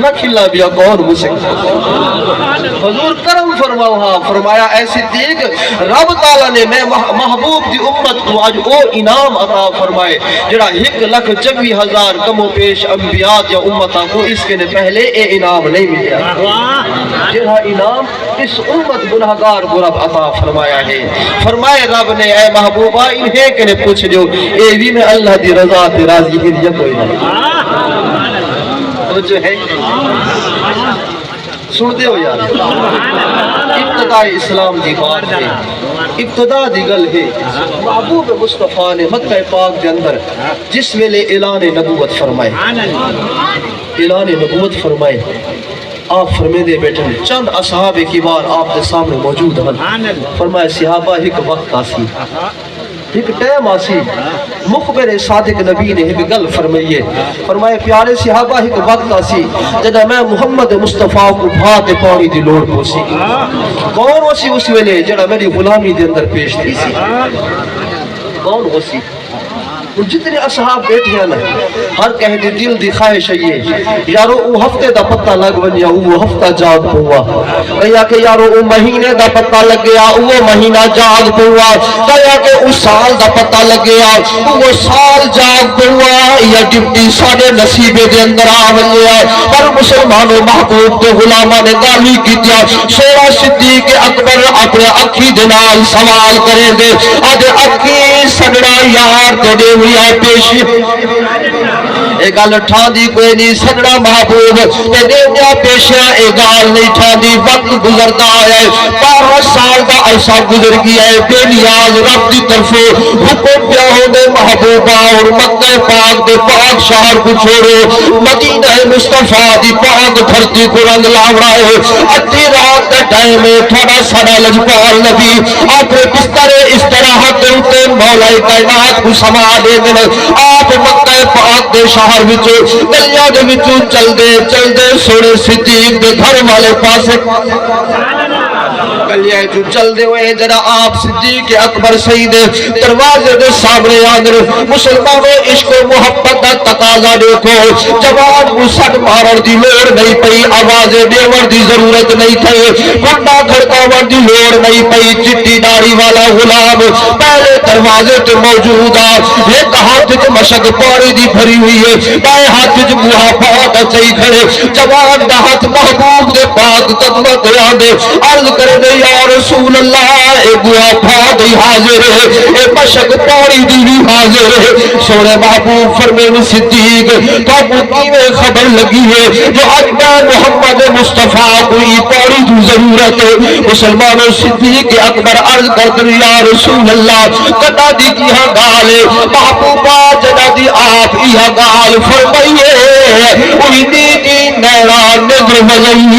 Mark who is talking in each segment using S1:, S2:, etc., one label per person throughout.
S1: نہ کھلا بیا کون مسک حضور کرم فرماؤ ہاں فرمایا اے صدیق رب تعالیٰ نے میں محبوب دی امت کو آج او انعام عطا فرمائے جڑا 1,24,000 کم و پیش انبیاء یا امتاں کو اس کے نے پہلے اے انعام نہیں ملیا جڑا انعام اس امت گناہگار کو رب عطا فرمایا ہے فرمائے رب نے اے محبوبہ انہیں کہ نے پوچھ جو اے بھی میں اللہ دی رضا تے راضی ہے یا کوئی نہیں جو ہے سنتے ہو یار ابتداء اسلام دی بات ہے ابتداء دی گل ہے محبوب مصطفیٰ نے مکہ پاک دے اندر جس ویلے اعلان نبوت فرمائے اعلان نبوت فرمائے آپ فرمے دے بیٹھے چند اصحاب کبار آپ دے سامنے موجود ہیں فرمائے صحابہ ایک وقت آسی ایک ٹائم آسی مخبر صادق نبی نے ایک گل فرمائیے فرمائے پیارے صحابہ ایک وقت آسی جدہ میں محمد مصطفیٰ کو بھات پانی دی لوڑ پوسی کون وسی اس ویلے جدہ میری غلامی دے اندر پیش تھی سی کون وسی جتنے اصحاب بیٹھے ہیں نا ہر کہہ دی دل دی خواہش ہے یہ یارو او ہفتے دا پتہ لگ ونیا او ہفتہ جاگ پوا کہیا کہ یارو او مہینے دا پتہ لگ گیا او مہینہ جاگ پوا کہیا کہ او سال دا پتہ لگ گیا او سال جاگ پوا یا ڈپٹی ساڑے نصیبے دے اندر آونیا پر مسلمانوں محبوب دے غلامہ نے گالی کی دیا سوڑا صدیق اکبر اپنے اکھی دنال سوال کریں دے آدھے اکھی سگڑا یار تے ہویا پیشی اے گل ٹھاندی کوئی نہیں سگڑا محبوب تے دیویا پیشیاں اے گال نہیں ٹھاندی وقت گزرتا ہے 12 سال دا عرصہ گزر گیا ہے بے نیاز رب دی طرفوں حکم پیا ہوندے محبوبہ اور مکہ پاک دے پاک شہر کو چھوڑو مدینہ مصطفیٰ دی پاک دھرتی کو رنگ لاوڑا ہے ادھی رات دا ٹائم ہے تھوڑا سارا لجپال نبی اپنے بستر استراحت دے اوتے مولا کائنات کو سما دے آپ مکہ پاک دے شہر وچوں گلیاں دے وچوں چل دے سونے صدیق دے گھر والے پاسے گلیاں جو چل دے ہوئے جڑا آپ صدیق اکبر سید دروازے دے سامنے آندر مسلمانوں عشق و محبت دا تقاضا دیکھو جوان کو سٹ مارن دی لوڑ نہیں پئی آوازیں دیون دی ضرورت نہیں تھی گھنٹا کھڑکاون دی لوڑ نہیں پئی چٹی داڑھی والا غلام پہلے دروازے تے موجود آ ایک ہاتھ وچ مشک پانی دی بھری ہوئی ہے بائیں ہاتھ وچ بوہا پاک چئی کھڑے جوان دا ہاتھ محبوب دے پاک قدماں تے آندے عرض کرے دے یا رسول اللہ اے بوہا پاک ہی حاضر ہے اے مشک پانی دی بھی حاضر ہے سونے محبوب فرمائے صدیق تو کیویں خبر لگی ہے جو اج میں محمد مصطفیٰ کوئی پانی دی ضرورت ہے مسلمانوں صدیق اکبر عرض کر دے یا رسول اللہ کدا دی کی گال محبوبہ جدا دی آپ یہ گال فرمائیے وہی دی نیڑا نظر وزئی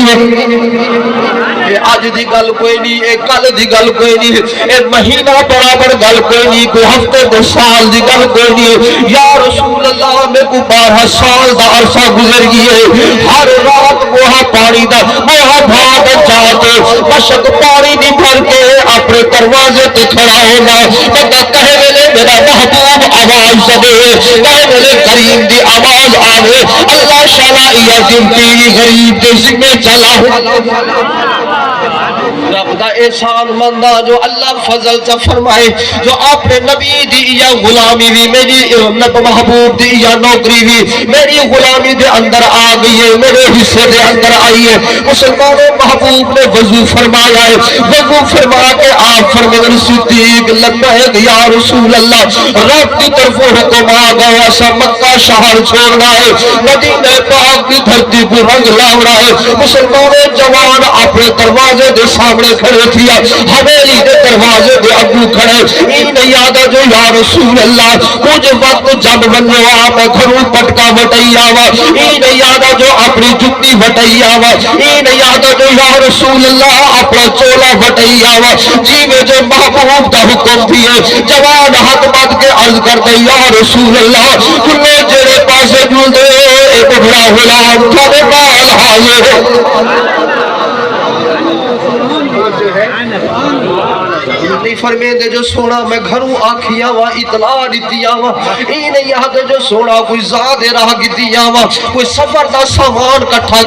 S1: آج دی گل کوئی نہیں اے کل دی گل کوئی نہیں اے مہینہ برابر گل کوئی نہیں کوئی ہفتے دو سال دی گل کوئی نہیں یا رسول اللہ میں کو 12 سال دا عرصہ گزر گئے ہر رات وہاں پانی دا وہاں بھاگ جاتے مشک پانی دی بھر کے اپنے دروازے تے کھڑا ہونا بندہ کہے ویلے میرا محبوب آواز دے کہے ویلے کریم دی آواز آوے اللہ شالا یا جنتی غریب دے ذمہ چلا رب دا احسان مندہ جو اللہ فضل چا فرمائے جو اپنے نبی دی یا غلامی بھی میری محبوب دی یا نوکری بھی میری غلامی دے اندر آ گئی ہے میرے حصے دے اندر آئی ہے مسلمانوں محبوب نے وضو فرمایا ہے وضو فرما کے آپ فرمائے صدیق لبیک یا رسول اللہ رب کی طرف حکم آ گیا سا مکہ شہر چھوڑنا ہے مدینہ پاک کی دھرتی کو رنگ لاؤنا ہے مسلمانوں جوان اپنے دروازے دے سامنے کھڑے تھیا حویلی دے دروازے دے ابو کھڑے این یادہ جو یا رسول اللہ کچھ وقت جب بنو آپ گھروں پٹکا بٹائی آوا این یادہ جو اپنی جتی بٹائی آوا این یادہ جو یا رسول اللہ اپنا چولا بٹائی آوا جی میں جو محبوب دا حکم دیئے جوان حد مد کے عرض کر دے یا رسول اللہ کلے جڑے پاسے جل دے اے بڑا غلام تھوڑے بال حاضر فرمین دے جو سونا میں گھروں آکھیا وا اطلاع دیتیا وا این یاد جو سونا کوئی زاد راہ گتیا وا کوئی سفر دا سامان کٹھا